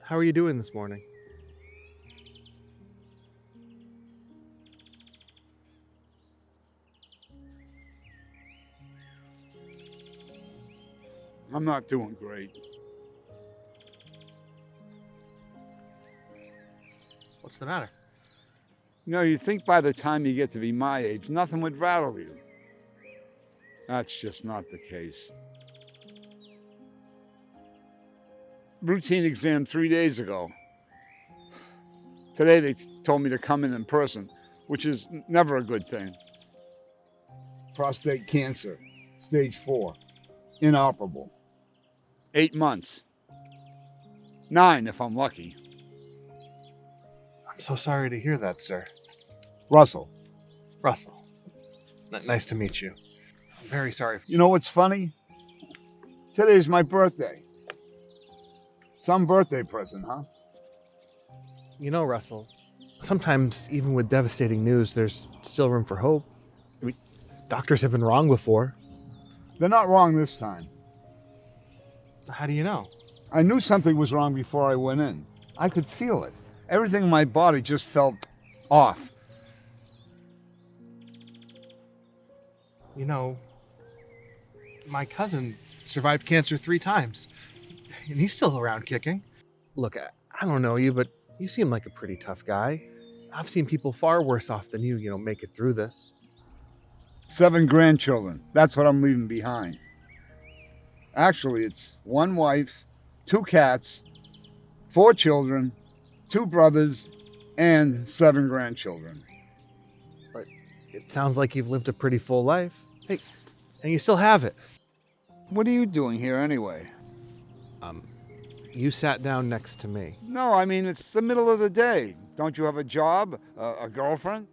How are you doing this morning? I'm not doing great. What's the matter? You know, you think by the time you get to be my age, nothing would rattle you. That's just not the case. Routine exam 3 days ago. Today they told me to come in person, which is never a good thing. Prostate cancer, stage 4, inoperable. 8 months. 9 if I'm lucky. I'm so sorry to hear that, sir. Russell. Russell. Nice to meet you. I'm very sorry. You know what's funny? Today's my birthday. Some birthday present, huh? You know, Russell, sometimes even with devastating news, there's still room for hope. I mean, doctors have been wrong before. They're not wrong this time. So how do you know? I knew something was wrong before I went in. I could feel it. Everything in my body just felt off. You know, my cousin survived cancer 3 times, and he's still around kicking. Look, I don't know you, but you seem like a pretty tough guy. I've seen people far worse off than you make it through this. 7 grandchildren. That's what I'm leaving behind. Actually, it's 1 wife, 2 cats, 4 children, 2 brothers, and 7 grandchildren. But it sounds like you've lived a pretty full life. Hey, and you still have it. What are you doing here anyway? You sat down next to me. No, I mean, it's the middle of the day. Don't you have a job, a girlfriend?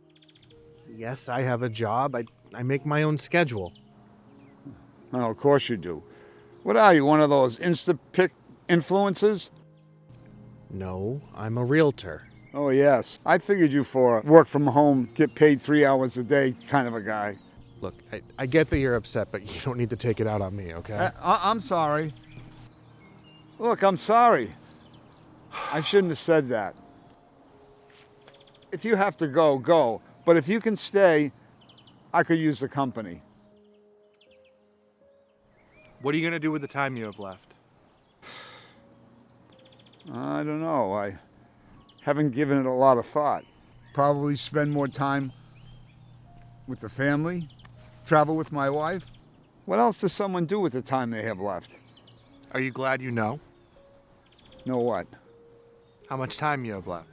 Yes, I have a job. I make my own schedule. Oh, of course you do. What are you, one of those Insta-pick influencers? No, I'm a realtor. Oh, yes. I figured you for a work from home, get paid 3 hours a day kind of a guy. Look, I get that you're upset, but you don't need to take it out on me, okay? I'm sorry. Look, I'm sorry. I shouldn't have said that. If you have to go, go. But if you can stay, I could use the company. What are you going to do with the time you have left? I don't know. I haven't given it a lot of thought. Probably spend more time with the family, travel with my wife. What else does someone do with the time they have left? Are you glad you know Know what? how much time you have left?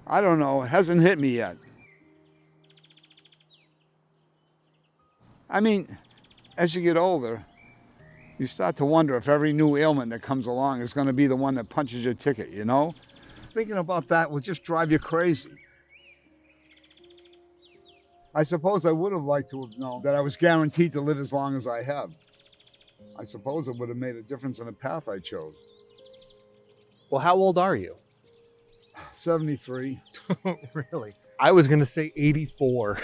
I don't know. It hasn't hit me yet. I mean, as you get older, you start to wonder if every new ailment that comes along is going to be the one that punches your ticket, you know? Thinking about that will just drive you crazy. I suppose I would have liked to have known that I was guaranteed to live as long as I have. I suppose it would have made a difference in the path I chose. Well, how old are you? 73. Really? I was going to say 84.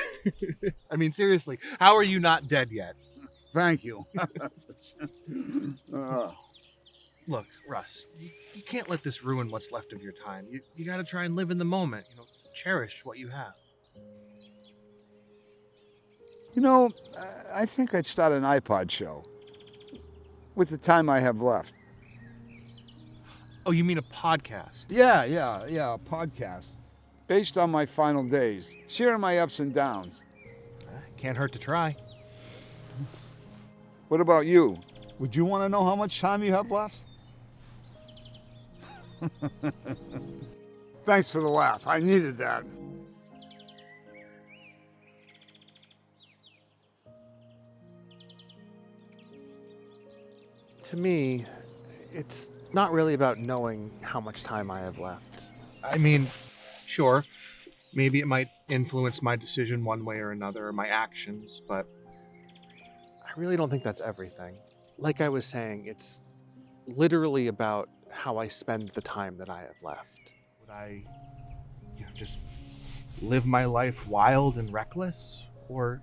I mean, seriously, how are you not dead yet? Thank you. Look, Russ, you can't let this ruin what's left of your time. You got to try and live in the moment, cherish what you have. You know, I think I'd start an iPod show with the time I have left. Oh, you mean a podcast? Yeah, a podcast. Based on my final days, sharing my ups and downs. Can't hurt to try. What about you? Would you want to know how much time you have left? Thanks for the laugh. I needed that. To me, it's not really about knowing how much time I have left. I mean, sure, maybe it might influence my decision one way or another, or my actions, but I really don't think that's everything. Like I was saying, it's literally about how I spend the time that I have left. Would I, just live my life wild and reckless? Or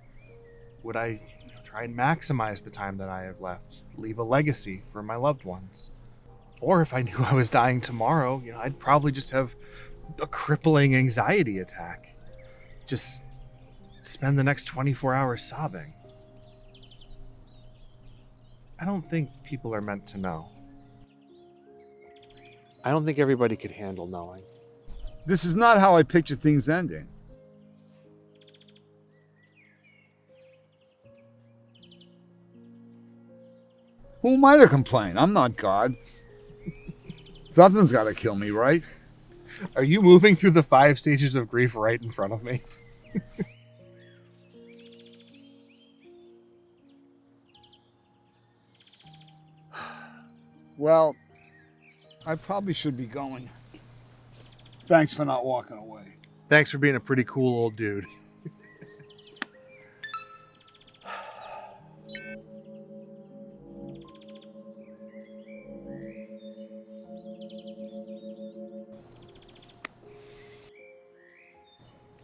would I try and maximize the time that I have left, leave a legacy for my loved ones? Or if I knew I was dying tomorrow, I'd probably just have a crippling anxiety attack. Just spend the next 24 hours sobbing. I don't think people are meant to know. I don't think everybody could handle knowing. This is not how I picture things ending. Who am I to complain? I'm not God. Something's got to kill me, right? Are you moving through the 5 stages of grief right in front of me? Well, I probably should be going. Thanks for not walking away. Thanks for being a pretty cool old dude.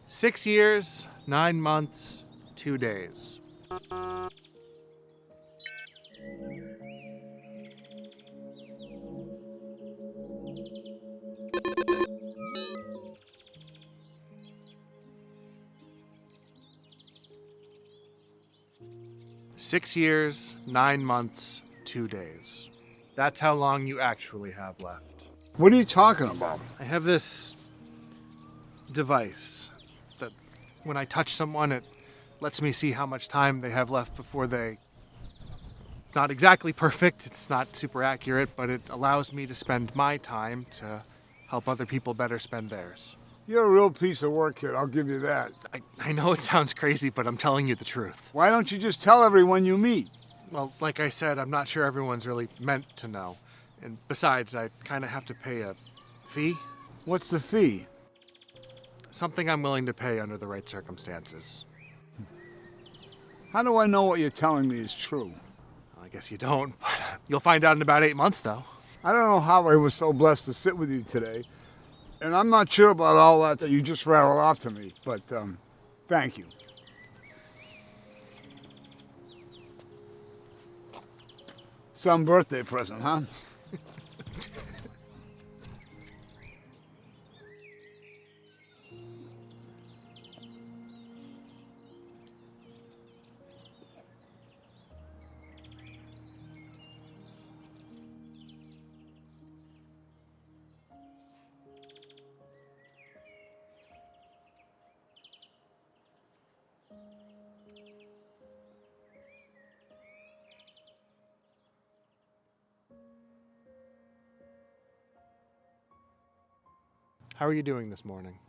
"6 years, 9 months, 2 days. "6 years, 9 months, 2 days. That's how long you actually have left. What are you talking about? I have this device that when I touch someone, it lets me see how much time they have left before they... It's not exactly perfect, it's not super accurate, but it allows me to spend my time to help other people better spend theirs. You're a real piece of work, kid. I'll give you that. I know it sounds crazy, but I'm telling you the truth. Why don't you just tell everyone you meet? Well, like I said, I'm not sure everyone's really meant to know. And besides, I kind of have to pay a fee. What's the fee? Something I'm willing to pay under the right circumstances. How do I know what you're telling me is true? Well, I guess you don't, but you'll find out in about 8 months, though. I don't know how I was so blessed to sit with you today. And I'm not sure about all that you just rattled off to me, but thank you. Some birthday present, huh? How are you doing this morning?